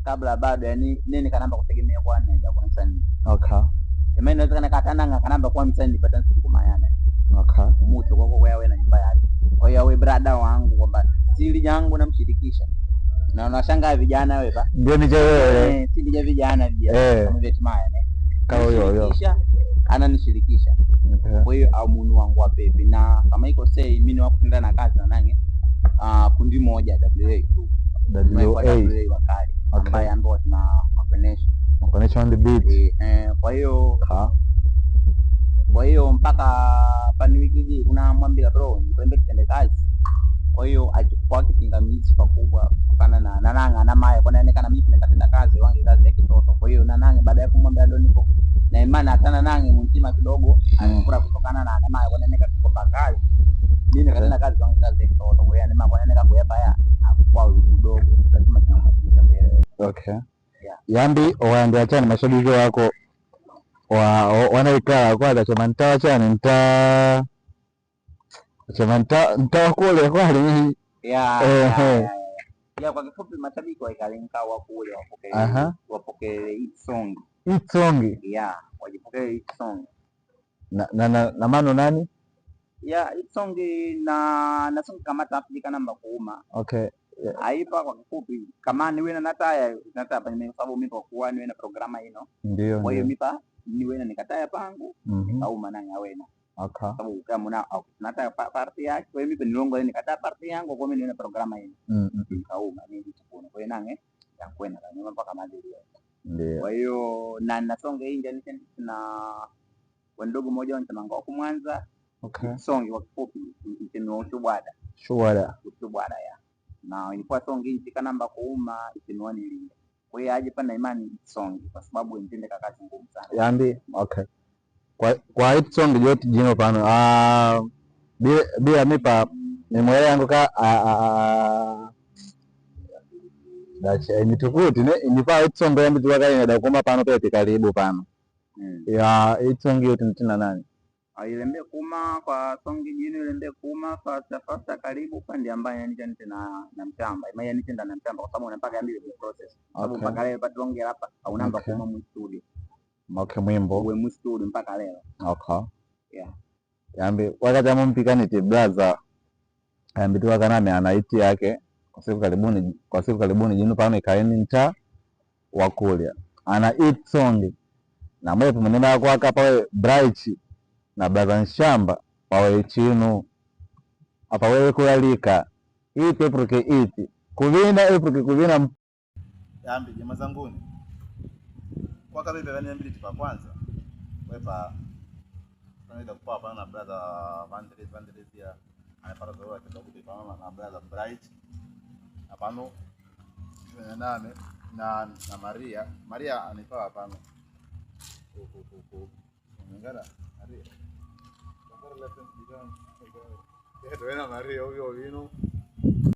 kabla bado yani nini kanamba kutegemea kwa naenda kwa msanii. Okay. Mimi naweza nikatana kanamba kwa msanii nipata siku mayana. Okay. Mtu kwa wewe na nyumba yake. Kwa hiyo wewe brada wangu kwamba siri yangu namshirikisha. Na unashangaa vijana wewe ba. Ndio nije wewe. Siri ya vijana vijana. Kama vile mayana. Kao yo. Ananishirikisha. Okay. Kwa hiyo au munu wangu wa pepe na kama iko sei mimi wakutenda na kazi na nange kundi moja WA tu. WA wakali. Ambaye ambao tuna connection on the beat. Kwa hiyo mpaka pani wiki hii unamwambia bro nikwende kitende kazi. Kwa hiyo achukua kipingamizi pakubwa kutokana na nananga na maya kwa nini kana mimi nikatenda kazi wangi kazi ya kitoto. Kwa hiyo nananga baada ya kumwambia ndo niko na imani hata nananga mtima kidogo anakura kutokana na maya kwa nini nikatoka kazi. Mimi nikatenda kazi wangi kazi ya kitoto. Kwa hiyo ni mambo yanaweza kuyapa ya kwa udogo lazima tunamhakikisha kuelewa. Okay. Yambi waambia chani mashabiki wako wanaikala kwanza chama ntawa chani ntawa kule kwani ya kwa kifupi mashabiki waikalinka wa kule wapokee hit song wajipokee hit song na mano nani hit song na song kama Afrika namba kuuma. Okay. Haipa kwa kifupi kama niwe na nataya hapa kwa sababu mimi kwa kuwa niwe na programa hino. Ndio. Kwa hiyo mipa niwe na nikataya pangu au mananga wena. Okay. Sababu kama nataya party yake kwa hiyo mipa nilongo nikataya party yangu kwa mimi niwe na programa hino. Au mimi nitakuona. Kwa hiyo nange ya kwenda na mpaka madili. Ndio. Kwa hiyo na songe hii ndio na wandogo mmoja wanatanga kwa Mwanza. Okay. Songe kwa kifupi ni Shubwada. Shubwada ya. Na ilikuwa songi nchika namba kuuma ikinuani linga. Kwa hiyo aje pana imani songi kwa sababu intende kakati ngumu sana. Yambi, okay. Kwa hit songi yote jino pano. Bila mipa ni mwele yangu ka dachi nitukuti ne nipa hit songi yambi tuwaka inada kuma pano pete karibu pano. Ya hit songi yote nitina nani? Ilembe kuma kwa songi jino ilembe kuma fasta karibu pande ambaye nje na mtamba imaya nje na mtamba kwa sababu unapaka yambi process sababu mpaka leo bado ongea hapa au namba kuma mu studio. Okay, mwimbo we mu studio mpaka leo. Okay. Yambi wakati ampikani ti brother yambi tu wakana ana hit yake kwa siku karibuni jino pano ikaeni nta wakulia ana hit song na mwepo mnema kwa hapa we Bright na brother Nshamba wawe chinu hapa wewe kualika hii peproke iti kuvina eproke kuvina yambi jamaa zanguni kwa kabisa yani mbili tipa kwanza wepa tunaenda kupa hapa na brother Vanderes ya anapata zoea kidogo kwa na brother Bright hapano nane na Maria anipa hapano ngara Maria ngara la tena ndio Maria huyo